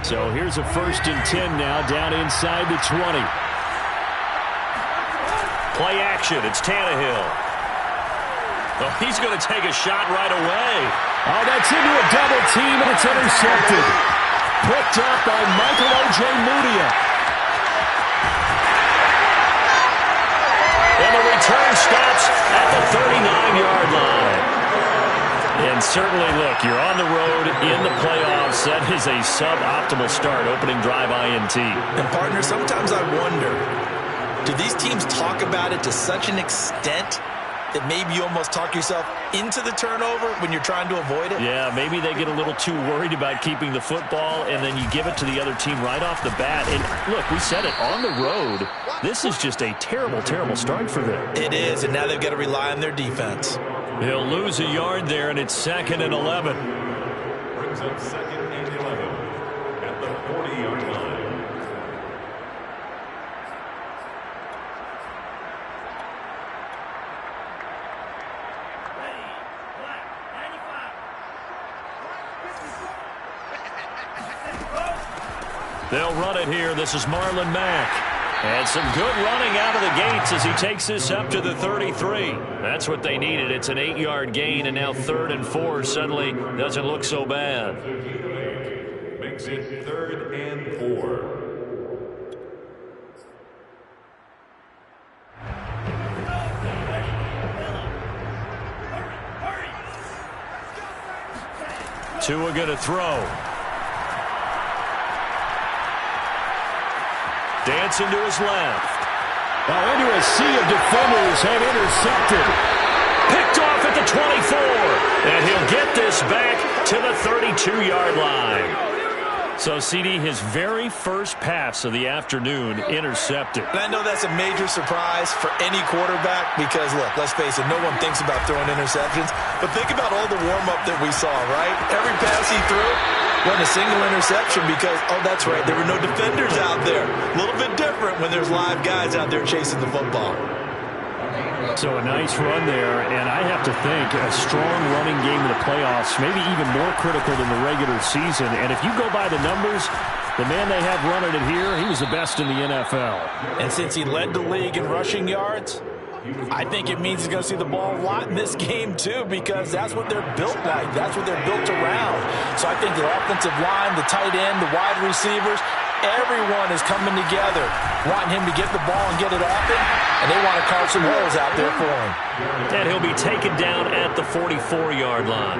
So here's a 1st and 10 now, down inside the 20. Play action. It's Tannehill. Oh, he's going to take a shot right away. Oh, that's into a double team, and it's intercepted. Picked up by Michael O.J. Mudia. And the return stops at the 39-yard line. And certainly, look, you're on the road in the playoffs. That is a suboptimal start, opening drive INT. And, partner, sometimes I wonder, do these teams talk about it to such an extent that maybe you almost talk yourself into the turnover when you're trying to avoid it? Yeah, maybe they get a little too worried about keeping the football, and then you give it to the other team right off the bat. And, look, we said it, on the road, this is just a terrible, terrible start for them. It is, and now they've got to rely on their defense. He'll lose a yard there, and it's 2nd and 11. Brings up 2nd and 11 at the 40-yard line. They'll run it here. This is Marlon Mack. And some good running out of the gates as he takes this up to the 33. That's what they needed. It's an 8-yard gain, and now 3rd and 4 suddenly doesn't look so bad. Makes it 3rd and 4. Tua going to throw. Dancing to his left. Oh, into a sea of defenders and intercepted. Picked off at the 24. And he'll get this back to the 32-yard line. So, CD, his very first pass of the afternoon intercepted. And I know that's a major surprise for any quarterback because, look, let's face it, no one thinks about throwing interceptions. But think about all the warm-up that we saw, right? Every pass he threw wasn't a single interception because, oh, that's right, there were no defenders out there. A little bit different when there's live guys out there chasing the football. So a nice run there, and I have to think a strong running game in the playoffs, maybe even more critical than the regular season. And if you go by the numbers, the man they have running it here, he was the best in the NFL. And since he led the league in rushing yards, I think it means he's going to see the ball a lot in this game, too, because that's what they're built like. That's what they're built around. So I think the offensive line, the tight end, the wide receivers, everyone is coming together, wanting him to get the ball and get it open, and they want to carve some holes out there for him. And he'll be taken down at the 44-yard line.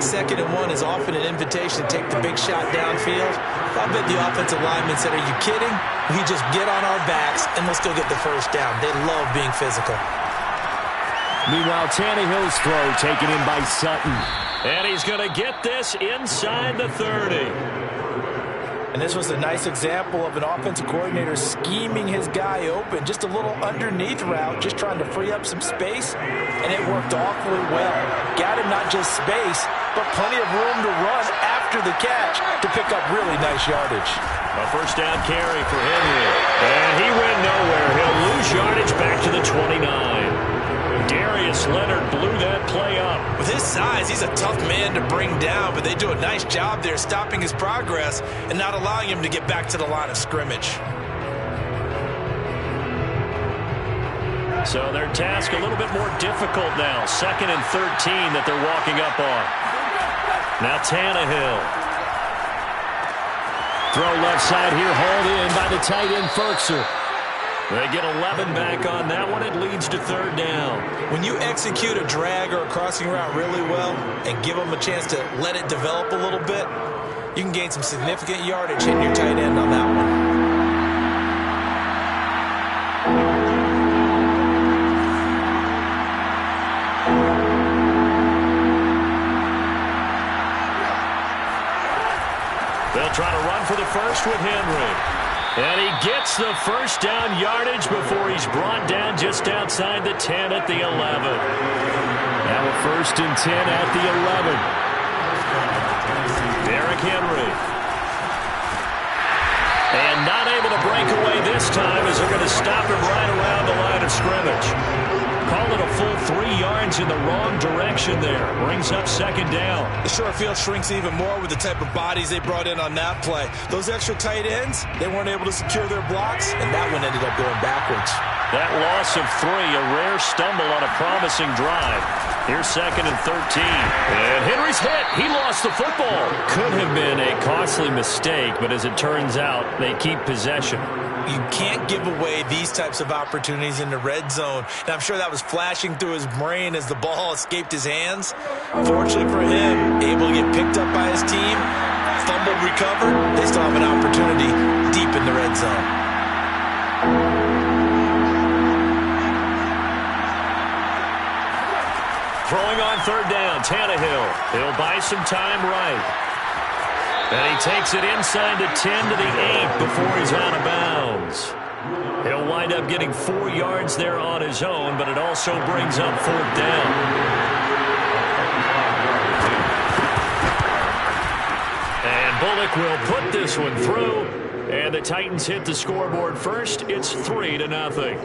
2nd and 1 is often an invitation to take the big shot downfield. I bet the offensive lineman said, are you kidding? We just get on our backs, and we'll still get the first down. They love being physical. Meanwhile, Tannehill's throw taken in by Sutton. And he's going to get this inside the 30. And this was a nice example of an offensive coordinator scheming his guy open. Just a little underneath route, just trying to free up some space. And it worked awfully well. Got him not just space, but plenty of room to run after the catch to pick up really nice yardage. A first down carry for Henry. And he went nowhere. He'll lose yardage back to the 29. Darius Leonard blew that play up. With his size, he's a tough man to bring down, but they do a nice job there stopping his progress and not allowing him to get back to the line of scrimmage. So their task a little bit more difficult now. 2nd and 13 that they're walking up on. Now Tannehill. Throw left side here, hauled in by the tight end Ferkser. They get 11 back on that one. It leads to 3rd down. When you execute a drag or a crossing route really well and give them a chance to let it develop a little bit, you can gain some significant yardage hitting your tight end on that one. They'll try to run for the first with Henry. And he gets the first down yardage before he's brought down just outside the 10 at the 11. Now a 1st and 10 at the 11. Derrick Henry. And not able to break away this time as they're going to stop him right around the line of scrimmage. Call it a full 3 yards hands in the wrong direction there. Brings up second down. The short field shrinks even more with the type of bodies they brought in on that play. Those extra tight ends, they weren't able to secure their blocks, and that one ended up going backwards. That loss of 3, a rare stumble on a promising drive. Here's second and 13. And Henry's hit. He lost the football. Could have been a costly mistake, but as it turns out, they keep possession. You can't give away these types of opportunities in the red zone. And I'm sure that was flashing through his brain as the ball escaped his hands. Fortunately for him, able to get picked up by his team, fumbled, recovered. They still have an opportunity deep in the red zone. Throwing on third down, Tannehill. He'll buy some time right. And he takes it inside the 10 to the 8 before he's out of bounds. He'll wind up getting 4 yards there on his own, but it also brings up fourth down. And Bullock will put this one through. And the Titans hit the scoreboard first. It's 3-0.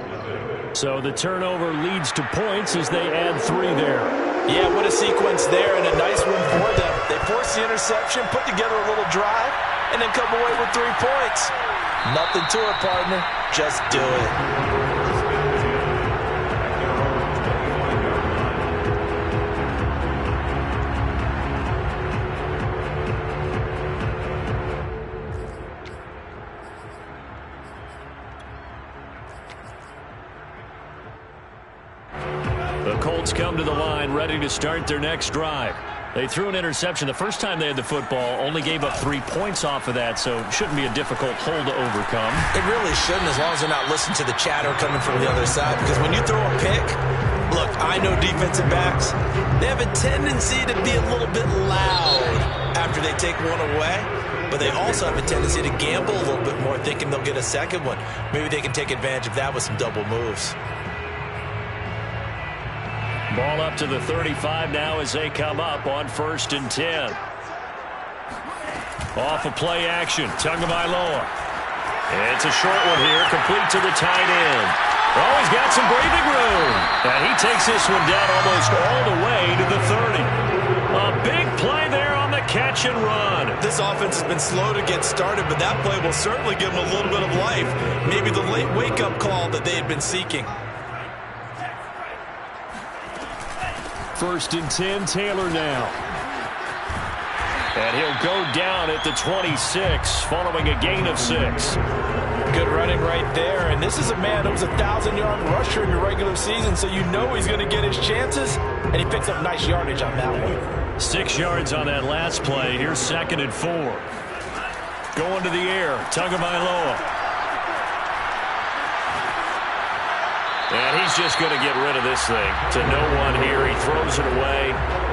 So the turnover leads to points as they add 3 there. Yeah, what a sequence there, and a nice win for them. They forced the interception, put together a little drive, and then come away with 3 points. Nothing to it, partner. Just do it. Come to the line, ready to start their next drive. They threw an interception the first time they had the football, only gave up 3 points off of that, so it shouldn't be a difficult hole to overcome. It really shouldn't, as long as they're not listening to the chatter coming from the other side, because when you throw a pick, look, I know defensive backs, they have a tendency to be a little bit loud after they take one away, but they also have a tendency to gamble a little bit more, thinking they'll get a second one. Maybe they can take advantage of that with some double moves. Ball up to the 35 now as they come up on 1st and 10. Off of play action, Tagovailoa. It's a short one here, complete to the tight end. Oh, he's got some breathing room. And he takes this one down almost all the way to the 30. A big play there on the catch and run. This offense has been slow to get started, but that play will certainly give them a little bit of life. Maybe the late wake-up call that they had been seeking. 1st and 10, Taylor now. And he'll go down at the 26 following a gain of 6. Good running right there. And this is a man that was a 1,000-yard rusher in the regular season, so you know he's going to get his chances. And he picks up nice yardage on that one. 6 yards on that last play. Here's 2nd and 4. Going to the air, Tagovailoa. And he's just going to get rid of this thing to no one here. He throws it away,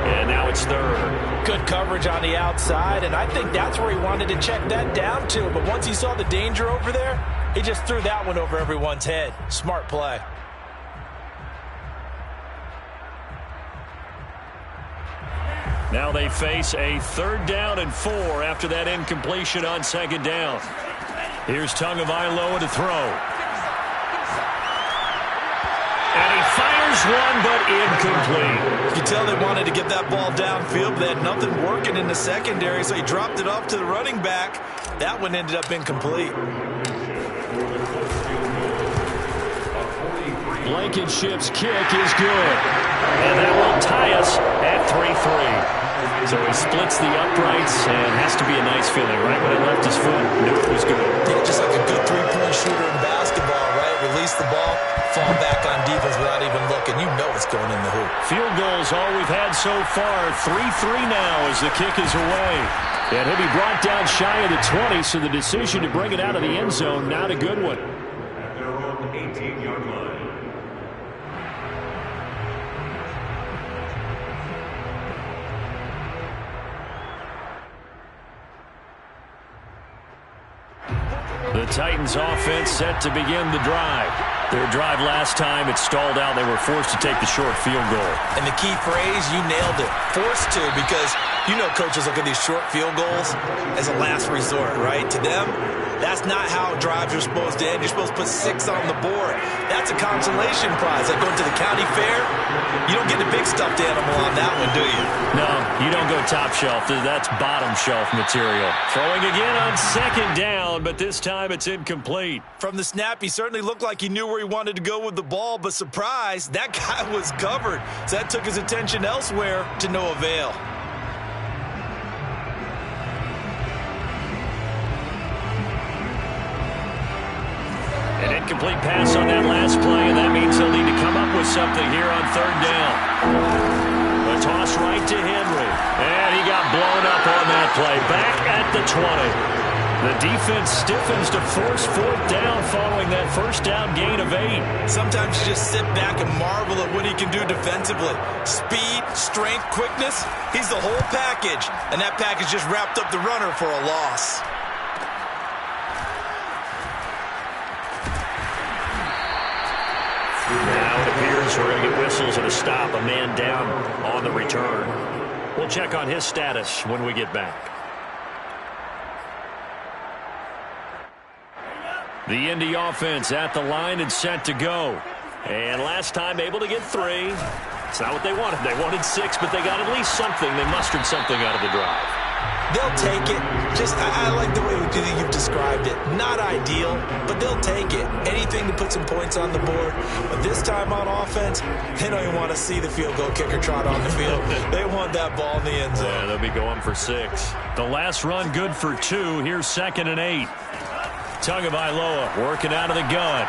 and now it's 3rd. Good coverage on the outside, and I think that's where he wanted to check that down to. But once he saw the danger over there, he just threw that one over everyone's head. Smart play. Now they face a 3rd down and 4 after that incompletion on 2nd down. Here's Tagovailoa to throw. And he fires one, but incomplete. You can tell they wanted to get that ball downfield, but they had nothing working in the secondary, so he dropped it off to the running back. That one ended up incomplete. Blankenship's kick is good. And that will tie us at 3-3. So he splits the uprights, and has to be a nice feeling, right? When it left his foot, knew it was good. Yeah, just like a good three-point shooter in basketball, right? Release the ball, fall back on defense without even looking. You know it's going in the hoop. Field goals all we've had so far. 3-3 now as the kick is away. And he'll be brought down shy of the 20, so the decision to bring it out of the end zone, not a good one. At their own 18-yard line. The Titans offense set to begin the drive. Their drive last time, it stalled out. They were forced to take the short field goal. And the key phrase, you nailed it. Forced to, because you know coaches look at these short field goals as a last resort, right? To them, that's not how drives are supposed to end. You're supposed to put 6 on the board. That's a consolation prize. Like going to the county fair, you don't get the big stuffed animal on that one, do you? No, you don't go top shelf. That's bottom shelf material. Throwing again on second down, but this time it's incomplete. From the snap, he certainly looked like he knew where he wanted to go with the ball, but surprise, that guy was covered. So that took his attention elsewhere to no avail. An incomplete pass on that last play, and that means he'll need to come up with something here on third down. A toss right to Henry, and he got blown up on that play. Back at the 20. The defense stiffens to force fourth down following that first down gain of 8. Sometimes you just sit back and marvel at what he can do defensively. Speed, strength, quickness, he's the whole package, and that package just wrapped up the runner for a loss. Now it appears we're going to get whistles and a stop. A man down on the return. We'll check on his status when we get back. The Indy offense at the line and set to go. And last time able to get 3. It's not what they wanted. They wanted 6, but they got at least something. They mustered something out of the drive. They'll take it. I like the way you've described it. Not ideal, but they'll take it. Anything to put some points on the board. But this time on offense, they don't even want to see the field goal kicker trot on the field. They want that ball in the end zone. Yeah, they'll be going for 6. The last run good for 2. Here's 2nd and 8. Tagovailoa working out of the gun.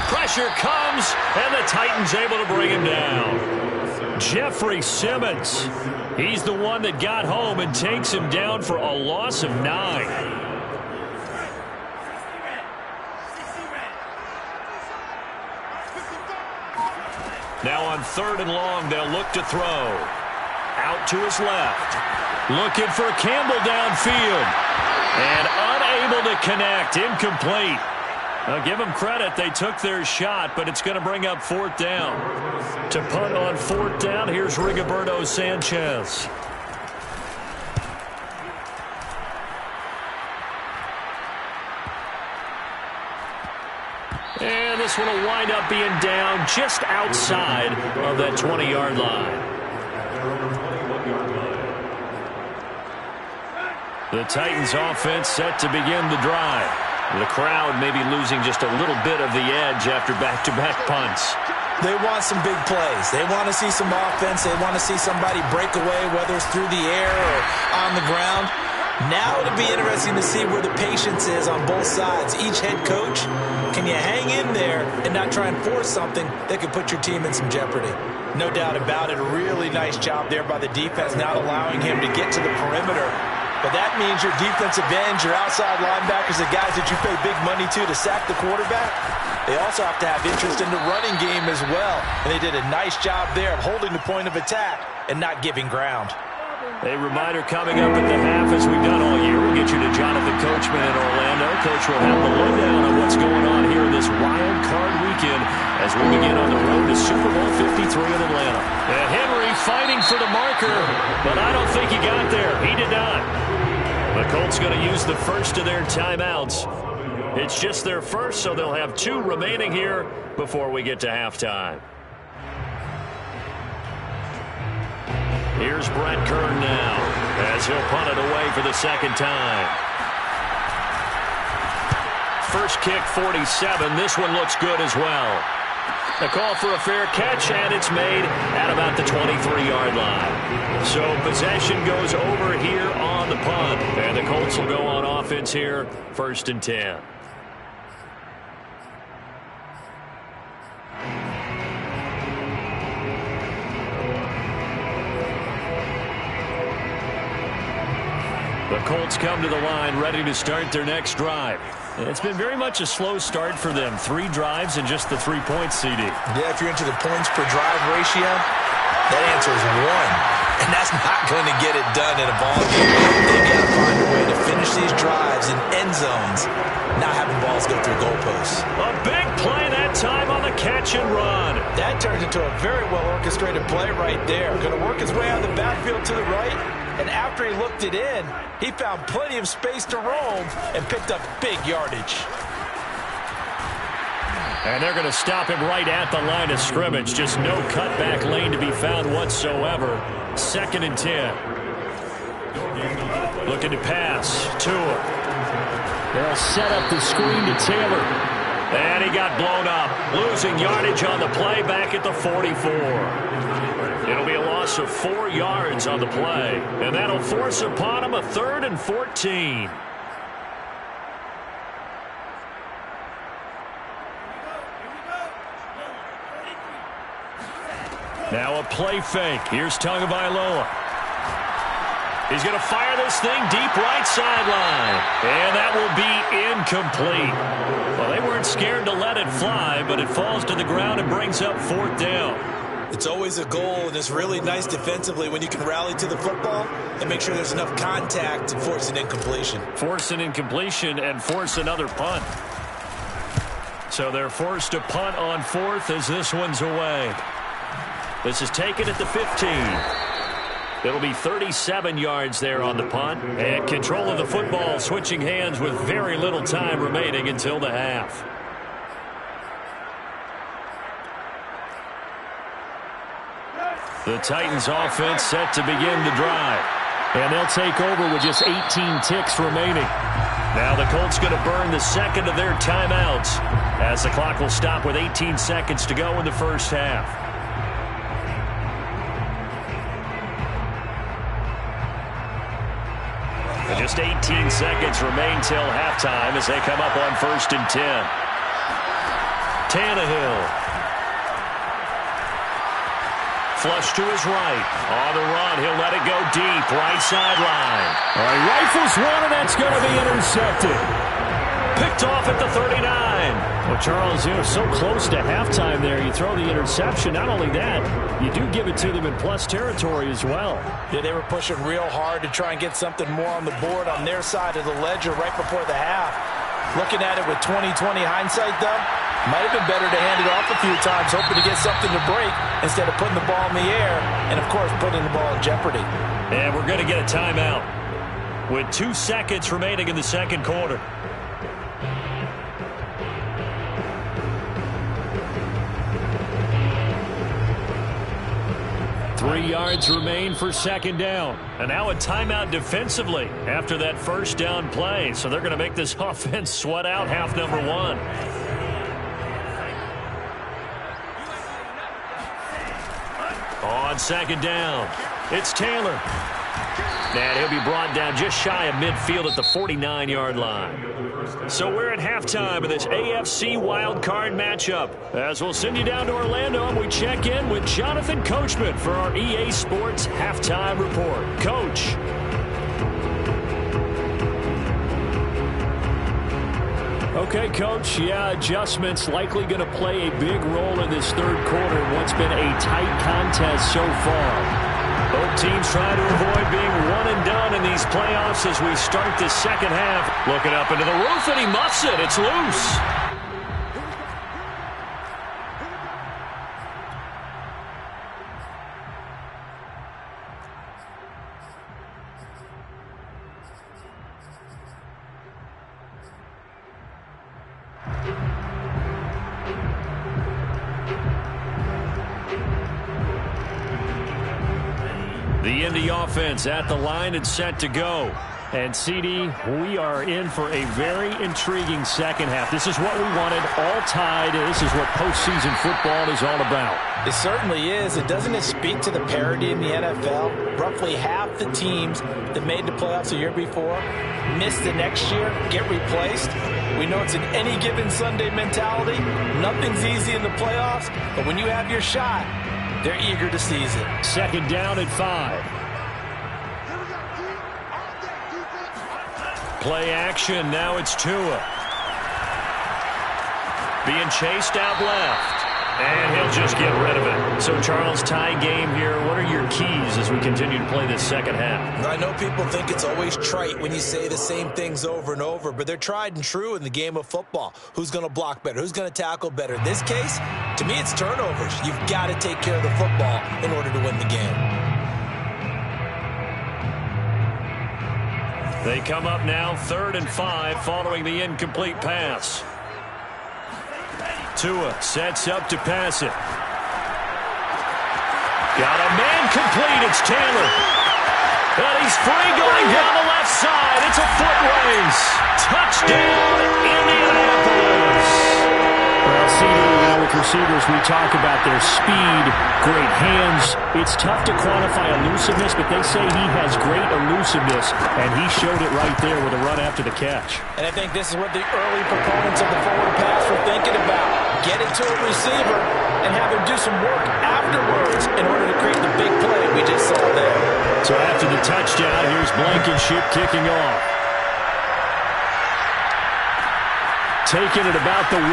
Pressure comes, and the Titans able to bring him down. Jeffrey Simmons. He's the one that got home and takes him down for a loss of 9. Now on 3rd and long, they'll look to throw. Out to his left. Looking for Campbell downfield. And unable to connect. Incomplete. Now give them credit. They took their shot, but it's going to bring up 4th down. To punt on 4th down, here's Rigoberto Sanchez. And this one will wind up being down just outside of that 20-yard line. The Titans offense set to begin the drive. The crowd may be losing just a little bit of the edge after back-to-back punts. They want some big plays. They want to see some offense. They want to see somebody break away, whether it's through the air or on the ground. Now it'll be interesting to see where the patience is on both sides. Each head coach, can you hang in there and not try and force something that could put your team in some jeopardy? No doubt about it. A really nice job there by the defense, not allowing him to get to the perimeter. But that means your defensive ends, your outside linebackers, the guys that you pay big money to sack the quarterback, they also have to have interest in the running game as well. And they did a nice job there of holding the point of attack and not giving ground. A reminder coming up at the half, as we've done all year. We'll get you to Jonathan Coachman in Orlando. Coach will have the lowdown on what's going on here this wild card weekend as we begin on the road to Super Bowl 53 in Atlanta. And Henry fighting for the marker, but I don't think he got there. He did not. The Colts going to use the first of their timeouts. It's just their first, so they'll have 2 remaining here before we get to halftime. Here's Brett Kern now as he'll punt it away for the 2nd time. First kick, 47. This one looks good as well. A call for a fair catch, and it's made at about the 23-yard line. So possession goes over here on the punt, and the Colts will go on offense here, 1st and 10. The Colts come to the line ready to start their next drive. It's been very much a slow start for them. 3 drives and just the 3 points, CD. Yeah, if you're into the points per drive ratio, that answer is 1. And that's not going to get it done in a ball game. They've got to find a way to finish these drives in end zones, not having balls go through goalposts. A big play that time on the catch and run. That turns into a very well-orchestrated play right there. Going to work his way out of the backfield to the right. And after he looked it in, he found plenty of space to roam and picked up big yardage. And they're going to stop him right at the line of scrimmage. Just no cutback lane to be found whatsoever. 2nd and 10. Looking to pass. Tua. They'll set up the screen to Taylor. And he got blown up. Losing yardage on the play back at the 44. It'll be a loss of 4 yards on the play. And that'll force upon him a 3rd and 14. Now a play fake. Here's Tagovailoa. He's going to fire this thing deep right sideline. And that will be incomplete. Well, they weren't scared to let it fly, but it falls to the ground and brings up 4th down. It's always a goal, and it's really nice defensively when you can rally to the football and make sure there's enough contact to force an incompletion. Force an incompletion and force another punt. So they're forced to punt on 4th as this one's away. This is taken at the 15. It'll be 37 yards there on the punt. And control of the football switching hands with very little time remaining until the half. The Titans offense set to begin the drive. And they'll take over with just 18 ticks remaining. Now the Colts going to burn the second of their timeouts as the clock will stop with 18 seconds to go in the first half. And just 18 seconds remain till halftime as they come up on 1st and 10. Tannehill. Flush to his right. On the run, he'll let it go deep. Right sideline. All right, rifles one, and that's going to be intercepted. Picked off at the 39. Well, Charles, so close to halftime there. You throw the interception. Not only that, you do give it to them in plus territory as well. Yeah, they were pushing real hard to try and get something more on the board on their side of the ledger right before the half. Looking at it with 20/20 hindsight, though, might have been better to hand it off a few times, hoping to get something to break instead of putting the ball in the air and, of course, putting the ball in jeopardy. And we're going to get a timeout with 2 seconds remaining in the second quarter. Three yards remain for 2nd down. And now a timeout defensively after that first down play. So they're going to make this offense sweat out half number 1. On 2nd down, it's Taylor. And he'll be brought down just shy of midfield at the 49-yard line. So we're at halftime of this AFC wildcard matchup. As we'll send you down to Orlando, and we check in with Jonathan Coachman for our EA Sports Halftime Report. Coach. Okay, Coach. Yeah, adjustments likely going to play a big role in this 3rd quarter in what's been a tight contest so far. Both teams trying to avoid being one and done in these playoffs as we start the second half. Looking up into the roof, and he muffs it. It's loose. The Indy offense at the line and set to go. And, CD, we are in for a very intriguing second half. This is what we wanted, all tied. This is what postseason football is all about. It certainly is. It doesn't speak to the parity in the NFL. Roughly half the teams that made the playoffs the year before miss the next year, get replaced. We know it's an any given Sunday mentality. Nothing's easy in the playoffs, but when you have your shot, they're eager to seize it. 2nd down and 5. Play action. Now it's Tua. Being chased out left. And he'll just get rid of it. So, Charles, tie game here. What are your keys as we continue to play this second half? I know people think it's always trite when you say the same things over and over, but they're tried and true in the game of football. Who's going to block better? Who's going to tackle better? In this case, to me, it's turnovers. You've got to take care of the football in order to win the game. They come up now 3rd and 5 following the incomplete pass. Tua sets up to pass it. Got a man complete. It's Taylor. And he's free going down the left side. It's a foot race. Touchdown, Indianapolis. Well, CD, with receivers, we talk about their speed, great hands. It's tough to quantify elusiveness, but they say he has great elusiveness, and he showed it right there with a run after the catch. And I think this is what the early proponents of the forward pass were thinking about. Get it to a receiver and have him do some work afterwards in order to create the big play we just saw there. So after the touchdown, here's Blankenship kicking off. Taking it about the 1.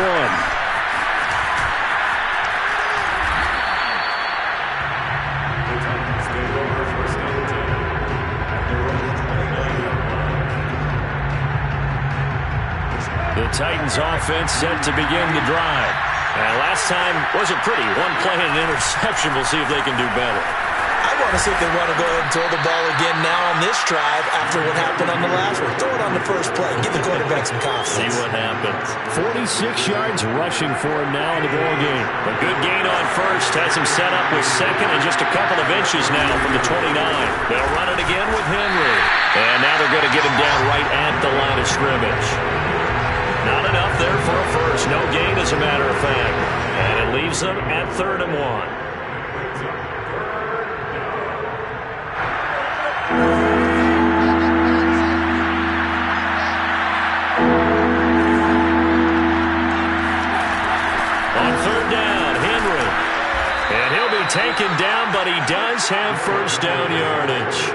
The Titans offense set to begin the drive. And last time wasn't pretty. One play and an interception. We'll see if they can do better. I want to see if they want to go ahead and throw the ball again now on this drive after what happened on the last one. Throw it on the first play. Give the quarterback some confidence. See what happens. 46 yards rushing for him now in the ball game. A good gain on first. Has him set up with second and just a couple of inches now from the 29. They'll run it again with Henry. And now they're going to get him down right at the line of scrimmage. Not enough there for a first. No gain, as a matter of fact. And it leaves them at 3rd and 1. On 3rd down, Henry. And he'll be taken down, but he does have first down yardage.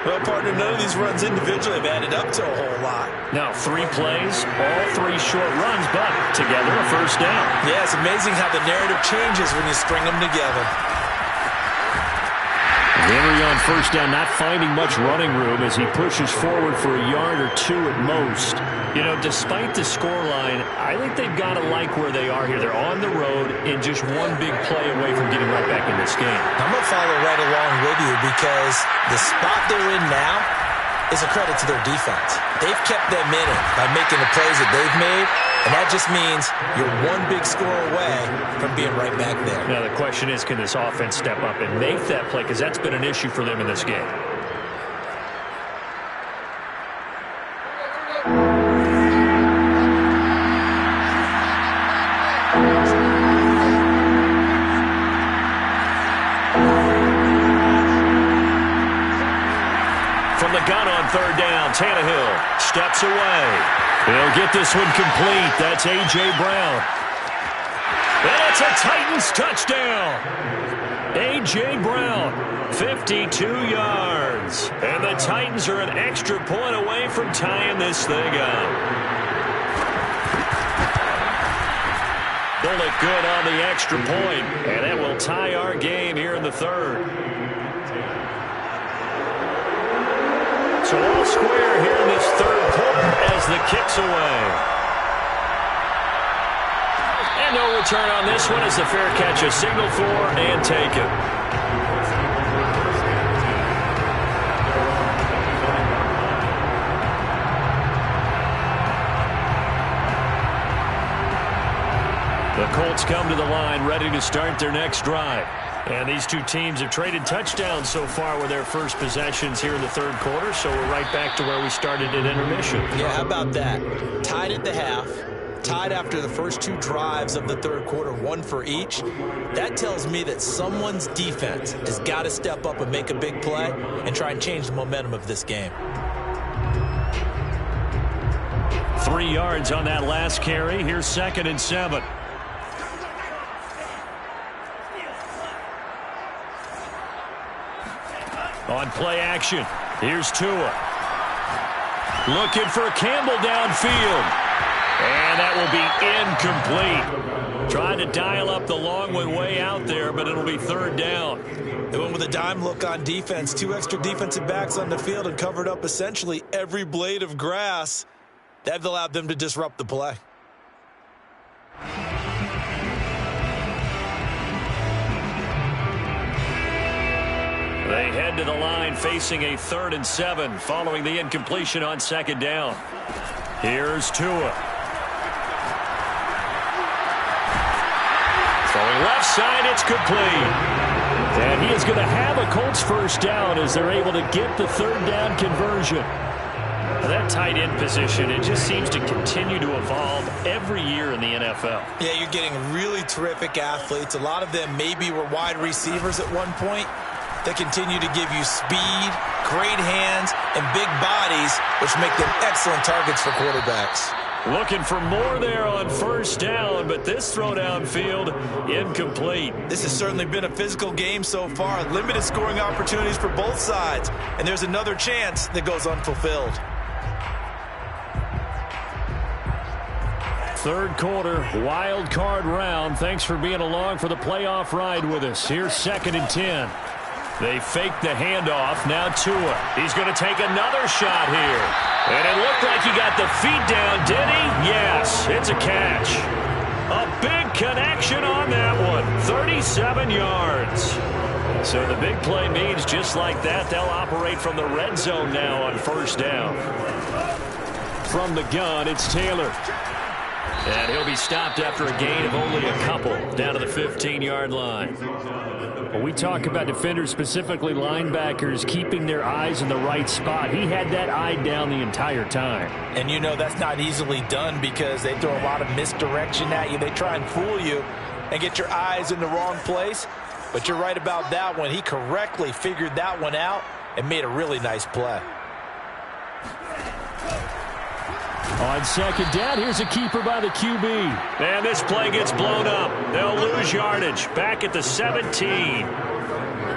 Well, partner, none of these runs individually have added up to a whole lot. Now, 3 plays, all 3 short runs, but together a first down. Yeah, it's amazing how the narrative changes when you string them together. Henry on first down, not finding much running room as he pushes forward for a yard or 2 at most. You know, despite the scoreline, I think they've got to like where they are here. They're on the road and just one big play away from getting right back in this game. I'm going to follow right along with you because the spot they're in now is a credit to their defense. They've kept them in it by making the plays that they've made, and that just means you're one big score away from being right back there. Now, the question is, can this offense step up and make that play? Because that's been an issue for them in this game. From the gun on 3rd down, Tannehill steps away. He'll get this one complete. That's A.J. Brown. And it's a Titans touchdown. A.J. Brown, 52 yards. And the Titans are an extra point away from tying this thing up. They'll look good on the extra point, and that will tie our game here in the 3rd. So all square here in this 3rd quarter as the kick's away. And no return on this one as the fair catch is signaled for and taken. The Colts come to the line ready to start their next drive. And these two teams have traded touchdowns so far with their first possessions here in the 3rd quarter, so we're right back to where we started at intermission. Yeah, how about that? Tied at the half, tied after the first 2 drives of the 3rd quarter, 1 for each. That tells me that someone's defense has got to step up and make a big play and try and change the momentum of this game. 3 yards on that last carry. Here's 2nd and 7. On play action, here's Tua. Looking for Campbell downfield. And that will be incomplete. Trying to dial up the long one way out there, but it'll be 3rd down. They went with a dime look on defense. 2 extra defensive backs on the field and covered up essentially every blade of grass. That allowed them to disrupt the play. They head to the line facing a 3rd and 7 following the incompletion on 2nd down. Here's Tua. left side. It's complete. And he is going to have a Colts first down as they're able to get the third down conversion. That tight end position, it just seems to continue to evolve every year in the NFL. Yeah, you're getting really terrific athletes. A lot of them maybe were wide receivers at one point. They continue to give you speed, great hands, and big bodies, which make them excellent targets for quarterbacks. Looking for more there on first down, but this throw downfield incomplete. This has certainly been a physical game so far. Limited scoring opportunities for both sides. And there's another chance that goes unfulfilled. Third quarter, wild card round. Thanks for being along for the playoff ride with us. Here's 2nd and 10. They fake the handoff. Now Tua. He's going to take another shot here. And it looked like he got the feet down, did he? Yes, it's a catch. A big connection on that one. 37 yards. So the big play means just like that, they'll operate from the red zone now on first down. From the gun, it's Taylor. And he'll be stopped after a gain of only a couple down to the 15-yard line. When we talk about defenders, specifically linebackers, keeping their eyes in the right spot, he had that eye down the entire time. And you know that's not easily done because they throw a lot of misdirection at you. They try and fool you and get your eyes in the wrong place. But you're right about that one. He correctly figured that one out and made a really nice play. On second down, here's a keeper by the QB. And this play gets blown up. They'll lose yardage. Back at the 17.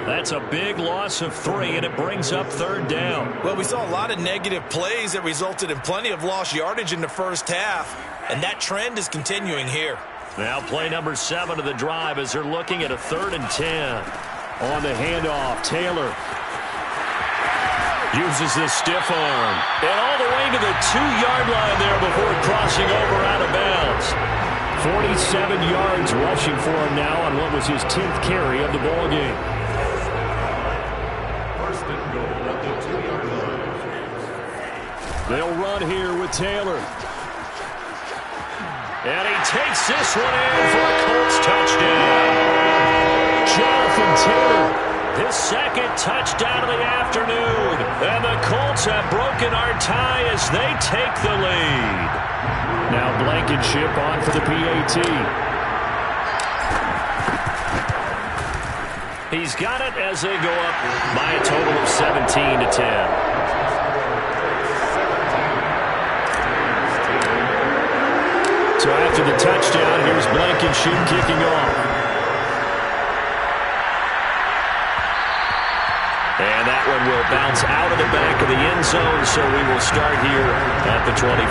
That's a big loss of 3, and it brings up third down. Well, we saw a lot of negative plays that resulted in plenty of lost yardage in the first half, and that trend is continuing here. Now play number 7 of the drive as they're looking at a 3rd and 10. On the handoff, Taylor uses the stiff arm. And all the way to the 2-yard line there before crossing over out of bounds. 47 yards rushing for him now on what was his 10th carry of the ball game. First and goal at the 2-yard line. They'll run here with Taylor. And he takes this one in for a Colts touchdown. Jonathan Taylor, his 2nd touchdown of the afternoon. And the Colts have broken our tie as they take the lead. Now Blankenship on for the PAT. He's got it as they go up by a total of 17 to 10. So after the touchdown, here's Blankenship kicking off. And that one will bounce out of the back of the end zone, so we will start here at the 25.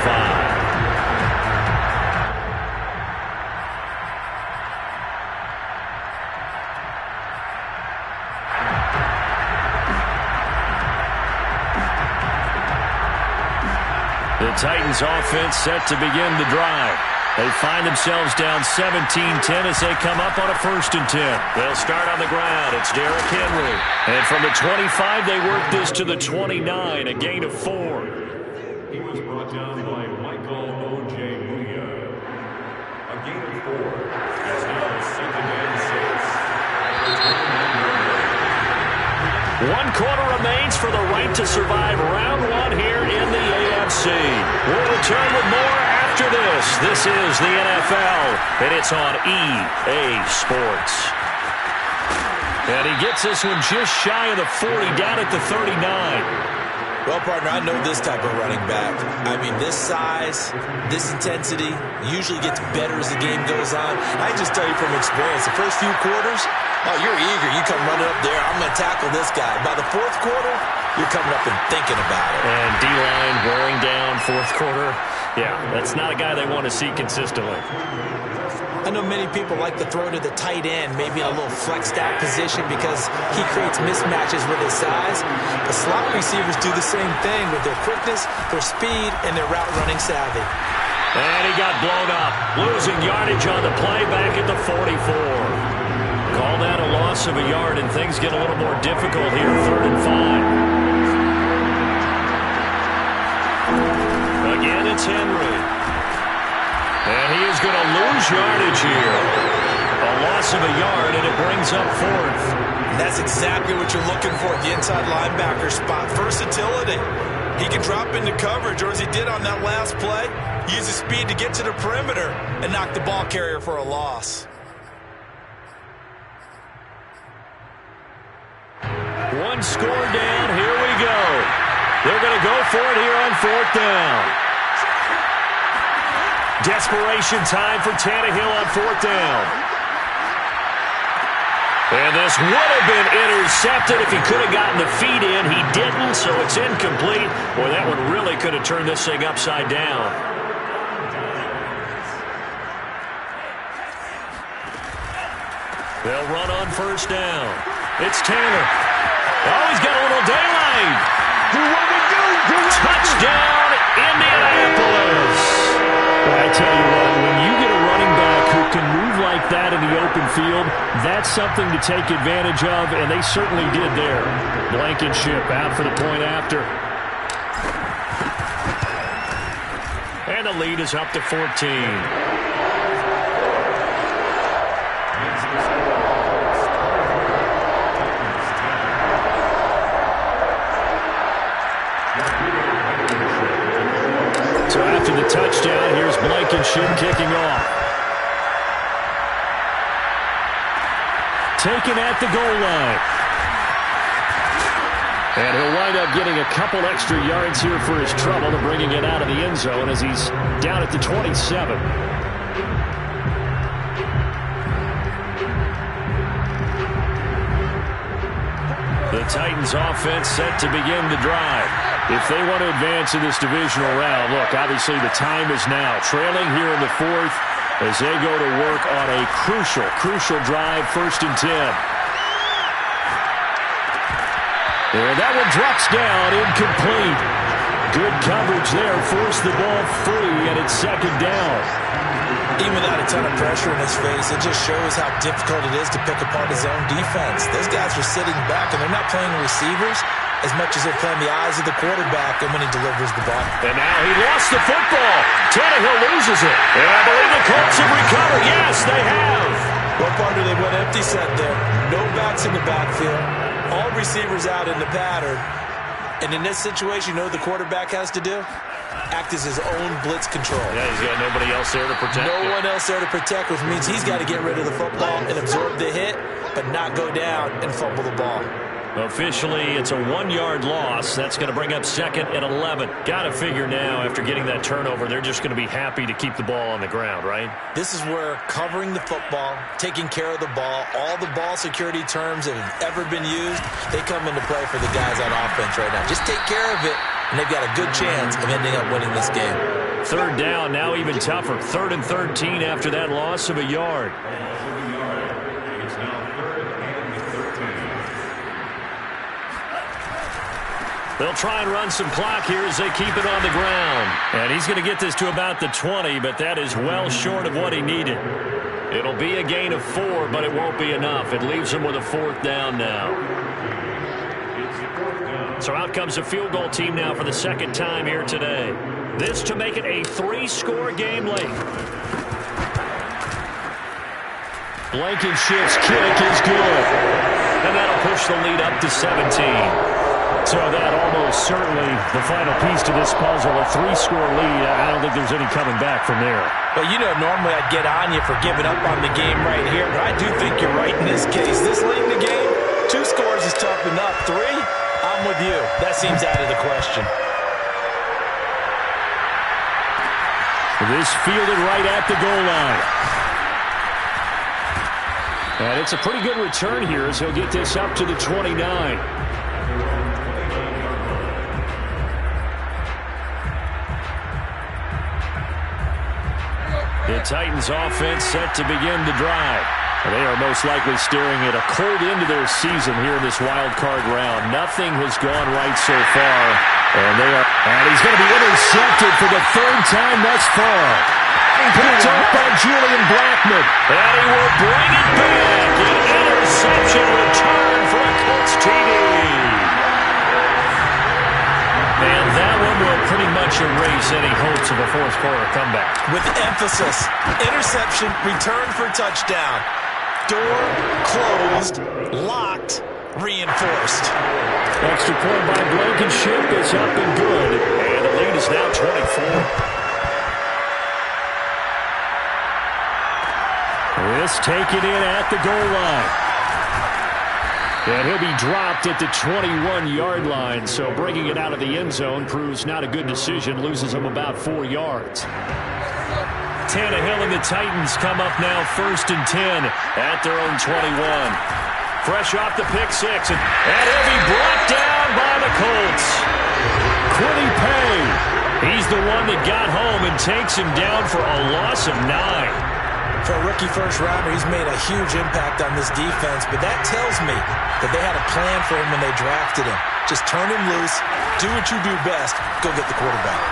The Titans offense set to begin the drive. They find themselves down 17-10 as they come up on a 1st and 10. They'll start on the ground. It's Derrick Henry. And from the 25, they work this to the 29, a gain of 4. He was brought down by Michael Ojemudia. A gain of 4. It's now 2nd and 6. 1 quarter remains for the right to survive round 1 here in the AFC. We'll return with more after this. This is the NFL, and it's on EA Sports. And he gets this one just shy of the 40, down at the 39. Well, partner, I know this type of running back. I mean, this size, this intensity usually gets better as the game goes on. I just tell you from experience, the first few quarters, oh, you're eager. You come running up there. I'm going to tackle this guy. By the 4th quarter, you're coming up and thinking about it. And D-line wearing down 4th quarter. Yeah, that's not a guy they want to see consistently. I know many people like to throw to the tight end, maybe in a little flexed out position because he creates mismatches with his size. The slot receivers do the same thing with their quickness, their speed, and their route running savvy. And he got blown up, losing yardage on the play back at the 44. Call that a loss of a yard, and things get a little more difficult here, 3rd and 5. Again, it's Henry. And he is going to lose yardage here. A loss of a yard, and it brings up fourth. And that's exactly what you're looking for at the inside linebacker spot. Versatility. He can drop into coverage, or as he did on that last play, use his speed to get to the perimeter and knock the ball carrier for a loss. One score down. Here we go. They're going to go for it here on fourth down. Desperation time for Tannehill on fourth down. And this would have been intercepted if he could have gotten the feet in. He didn't, so it's incomplete. Boy, that one really could have turned this thing upside down. They'll run on first down. It's Taylor. Oh, he's got a little daylight. Touchdown, Indianapolis. Well, I tell you what, when you get a running back who can move like that in the open field, that's something to take advantage of, and they certainly did there. Blankenship out for the point after. And the lead is up to 14. So after the touchdown, here's Blankenship kicking off. Taken at the goal line. And he'll wind up getting a couple extra yards here for his trouble to bringing it out of the end zone as he's down at the 27. The Titans offense set to begin the drive. If they want to advance in this divisional round, look, obviously the time is now. Trailing here in the fourth as they go to work on a crucial drive, 1st and 10. And that one drops down, incomplete. Good coverage there, forced the ball free, and it's 2nd down. Even without a ton of pressure in his face, it just shows how difficult it is to pick apart his own defense. Those guys are sitting back, and they're not playing receivers as much as they're playing the eyes of the quarterback and when he delivers the ball. And now he lost the football. Tannehill loses it. And I believe the Colts have recovered. Yes, they have. What part do they went empty set there? No backs in the backfield. All receivers out in the pattern. And in this situation, you know what the quarterback has to do? Act as his own blitz control. Yeah, he's got nobody else there to protect him. No one else there to protect, which means he's got to get rid of the football and absorb the hit, but not go down and fumble the ball. Officially, it's a 1-yard loss. That's going to bring up 2nd and 11. Got to figure now, after getting that turnover, they're just going to be happy to keep the ball on the ground, right? This is where covering the football, taking care of the ball, all the ball security terms that have ever been used, they come into play for the guys on offense right now. Just take care of it, and they've got a good chance of ending up winning this game. 3rd down, now even tougher. 3rd and 13 after that loss of a yard. They'll try and run some clock here as they keep it on the ground. And he's going to get this to about the 20, but that is well short of what he needed. It'll be a gain of 4, but it won't be enough. It leaves him with a 4th down now. So out comes the field goal team now for the 2nd time here today. This to make it a 3-score game late. Blankenship's kick is good. And that'll push the lead up to 17. So that almost certainly the final piece to this puzzle, a 3-score lead. I don't think there's any coming back from there. Well, you know, normally I'd get on you for giving up on the game right here, but I do think you're right in this case. This late in the game, 2 scores is tough enough. 3, I'm with you. That seems out of the question. This fielded right at the goal line. And it's a pretty good return here as he'll get this up to the 29. The Titans offense set to begin the drive. They are most likely staring at a cold end to their season here in this wild card round. Nothing has gone right so far. And he's going to be intercepted for the 3rd time thus far. Picked up by Julian Blackman. And he will bring it back. An interception return for a Colts TD. And that one will pretty much erase any hopes of a 4th quarter comeback. With emphasis, interception, return for touchdown. Door closed, locked, reinforced. Extra point by Blankenship is up and good. And the lead is now 24. This taken in at the goal line. And he'll be dropped at the 21-yard line. So bringing it out of the end zone proves not a good decision. Loses him about 4 yards. Tannehill and the Titans come up now 1st and 10 at their own 21. Fresh off the pick six. And he'll be brought down by the Colts. Quiddy Pay. He's the one that got home and takes him down for a loss of 9. For a rookie first-rounder, he's made a huge impact on this defense, but that tells me that they had a plan for him when they drafted him. Just turn him loose, do what you do best, go get the quarterback.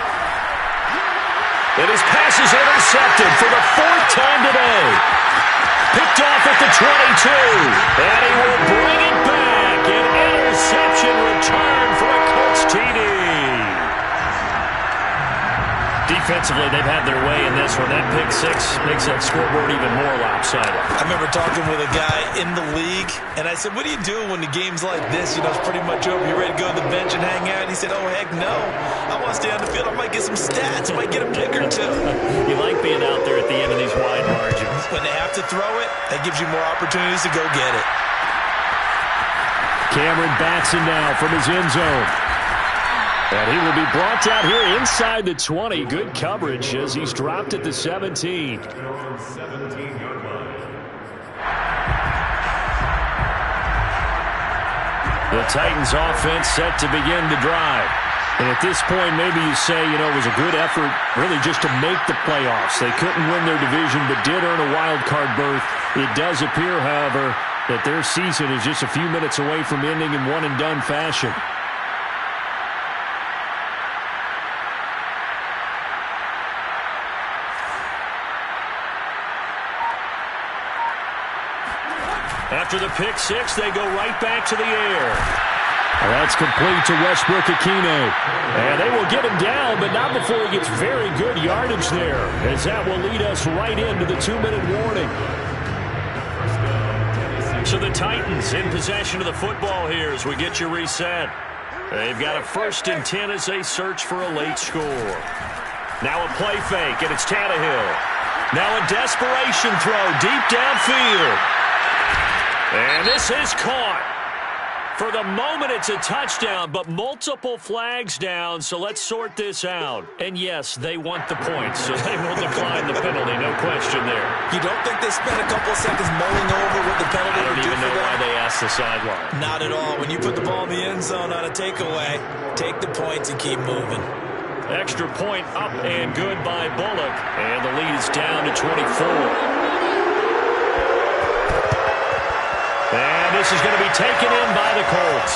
And his pass is intercepted for the 4th time today. Picked off at the 22, and he will bring it back. An interception return for a Colts TD. Defensively, they've had their way in this one. That pick six makes that scoreboard even more lopsided. I remember talking with a guy in the league, and I said, what do you do when the game's like this? You know, it's pretty much over. You ready to go to the bench and hang out? And he said, oh, heck no. I want to stay on the field. I might get some stats. I might get a pick or two. You like being out there at the end of these wide margins. When they have to throw it, that gives you more opportunities to go get it. Cameron Batson now from his end zone. And he will be brought down here inside the 20. Good coverage as he's dropped at the 17. The Titans offense set to begin the drive. And at this point, maybe you say, you know, it was a good effort really just to make the playoffs. They couldn't win their division but did earn a wild card berth. It does appear, however, that their season is just a few minutes away from ending in one-and-done fashion. After the pick six, they go right back to the air. That's complete to Westbrook-Ikhine. And they will get him down, but not before he gets very good yardage there, as that will lead us right into the 2-minute warning. So the Titans in possession of the football here as we get you reset. They've got a 1st and 10 as they search for a late score. Now a play fake, and it's Tannehill. Now a desperation throw deep downfield. And this is caught. For the moment, it's a touchdown, but multiple flags down, so let's sort this out. And yes, they want the points, so they will decline the penalty, no question there. You don't think they spent a couple of seconds mulling over what the penalty would do for them? I don't even know why they asked the sideline. Not at all. When you put the ball in the end zone on a takeaway, take the points and keep moving. Extra point up and good by Bullock, and the lead is down to 24. And this is going to be taken in by the Colts.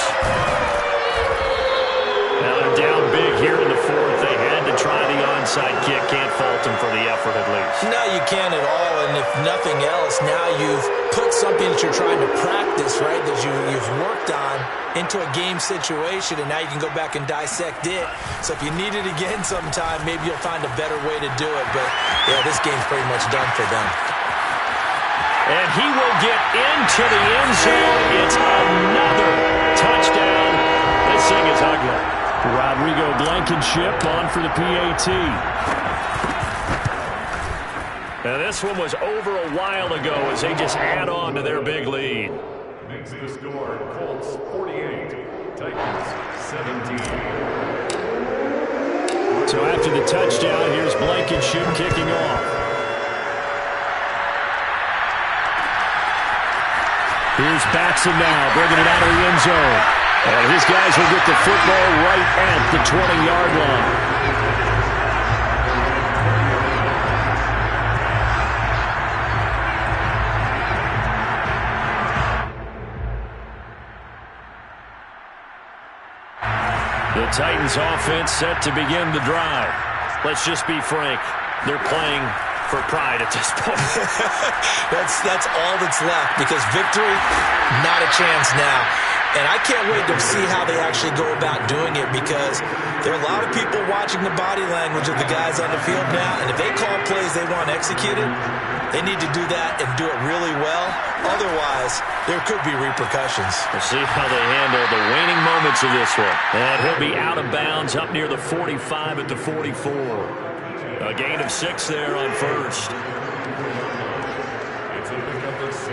Now they're down big here in the 4th. They had to try the onside kick. Can't fault them for the effort at least. No, you can't at all. And if nothing else, now you've put something that you're trying to practice, right, that you've worked on into a game situation, and now you can go back and dissect it. So if you need it again sometime, maybe you'll find a better way to do it. But, yeah, this game's pretty much done for them. And he will get into the end zone. It's another touchdown. This thing is ugly. Rodrigo Blankenship on for the PAT. Now this one was over a while ago as they just add on to their big lead. Makes the score Colts 48, Titans 17. So after the touchdown, here's Blankenship kicking off. Here's Batson now, bringing it out of the end zone. And his guys will get the football right at the 20-yard line. The Titans offense set to begin the drive. Let's just be frank. They're playing for pride at this point. That's all that's left, because victory, not a chance now. And I can't wait to see how they actually go about doing it, because there are a lot of people watching the body language of the guys on the field now, and if they call plays they want executed, They need to do that and do it really well. Otherwise, there could be repercussions. We'll see how they handle the waning moments of this one. And he'll be out of bounds up near the 45 at the 44. A gain of 6 there on first. It's a pickup of 6.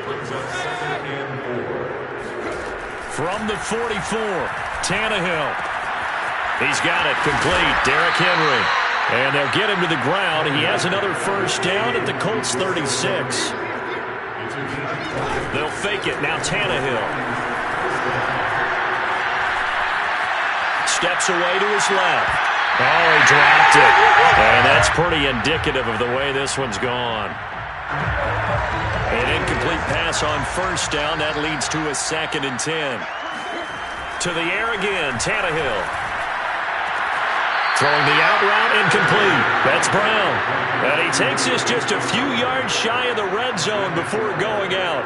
Brings up 2nd and 4. From the 44, Tannehill. He's got it complete. Derrick Henry. And they'll get him to the ground. He has another first down at the Colts 36. They'll fake it. Now Tannehill. Steps away to his left. Oh, he dropped it. And that's pretty indicative of the way this one's gone. An incomplete pass on first down. That leads to a 2nd and 10. To the air again, Tannehill. Throwing the out route, incomplete. That's Brown. And he takes this just a few yards shy of the red zone before going out.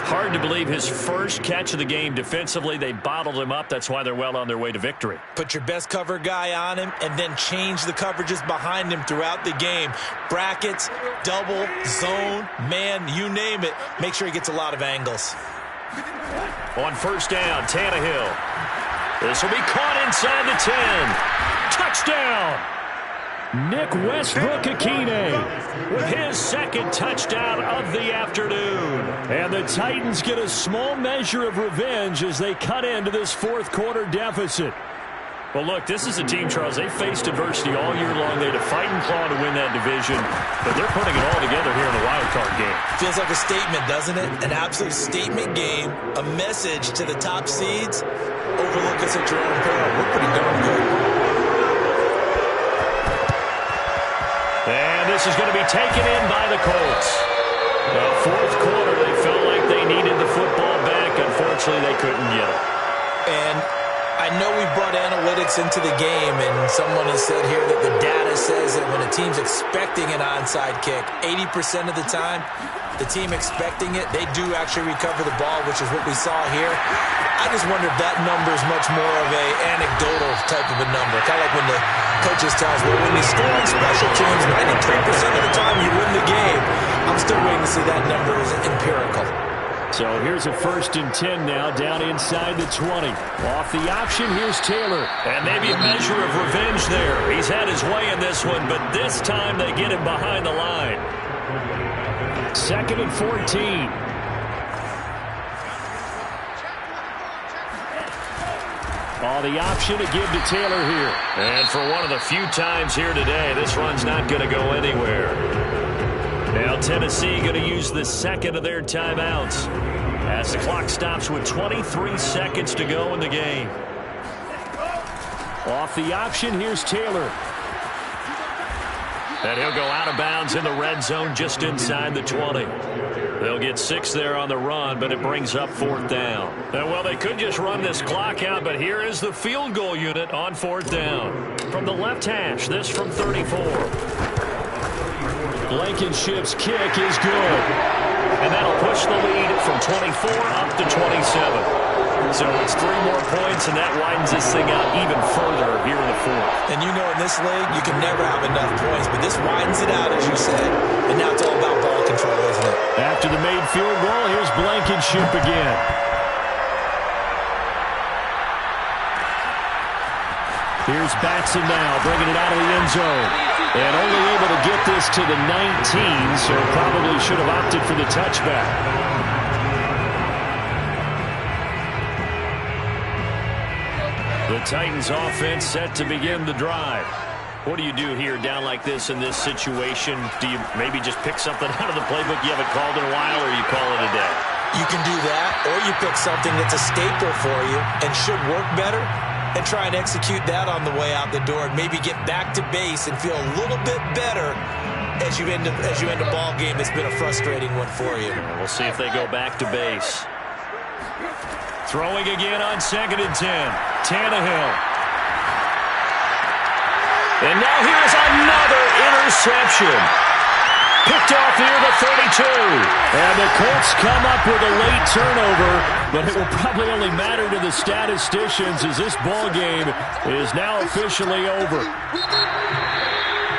Hard to believe his first catch of the game defensively. They bottled him up. That's why they're well on their way to victory. Put your best cover guy on him and then change the coverages behind him throughout the game. Brackets, double, zone, man, you name it. Make sure he gets a lot of angles. On first down, Tannehill. This will be caught inside the 10. Touchdown! Nick Westbrook-Akine with his 2nd touchdown of the afternoon. And the Titans get a small measure of revenge as they cut into this 4th quarter deficit. Well, look, this is a team, Charles, they faced adversity all year long. They had to fight and claw to win that division, but they're putting it all together here in the wild card game. Feels like a statement, doesn't it? An absolute statement game, a message to the top seeds. Overlook us at your own peril. We're pretty darn good. And this is going to be taken in by the Colts. The 4th quarter, they felt like they needed the football back. Unfortunately, they couldn't get it. And I know we brought analytics into the game, and someone has said here that the data says that when a team's expecting an onside kick, 80% of the time, the team expecting it, they do actually recover the ball, which is what we saw here. I just wonder if that number is much more of a anecdotal type of a number. Kind of like when the coaches tell us, well, when you score on special teams, 93% of the time you win the game. I'm still waiting to see that number is empirical. So here's a 1st and 10 now, down inside the 20. Off the option, here's Taylor. And maybe a measure of revenge there. He's had his way in this one, but this time they get him behind the line. 2nd and 14. Oh, the option to give to Taylor here. And for one of the few times here today, this run's not going to go anywhere. Now Tennessee going to use the 2nd of their timeouts as the clock stops with 23 seconds to go in the game. Off the option, here's Taylor. And he'll go out of bounds in the red zone just inside the 20. They'll get 6 there on the run, but it brings up 4th down. And, well, they could just run this clock out, but here is the field goal unit on 4th down. From the left hash, this from 34. Blankenship's kick is good. And that'll push the lead from 24 up to 27. So it's 3 more points, and that widens this thing out even further here in the 4th. And you know in this league, you can never have enough points, but this widens it out, as you said. And now it's all about ball control, isn't it? After the made field goal, here's Blankenship again. Here's Batson now, bringing it out of the end zone. And only able to get this to the 19, so probably should have opted for the touchback. The Titans offense set to begin the drive. What do you do here down like this in this situation? Do you maybe just pick something out of the playbook you haven't called in a while, or you call it a day? You can do that, or you pick something that's a staple for you and should work better and try and execute that on the way out the door and maybe get back to base and feel a little bit better as you end a ball game that's been a frustrating one for you. We'll see if they go back to base. Throwing again on 2nd and 10. Tannehill. And now here's another interception. Picked off near the 32. And the Colts come up with a late turnover, but it will probably only matter to the statisticians as this ball game is now officially over.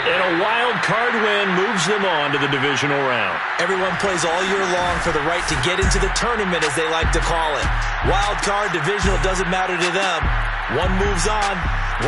And a wild card win moves them on to the divisional round. Everyone plays all year long for the right to get into the tournament, as they like to call it. Wild card, divisional, doesn't matter to them. One moves on,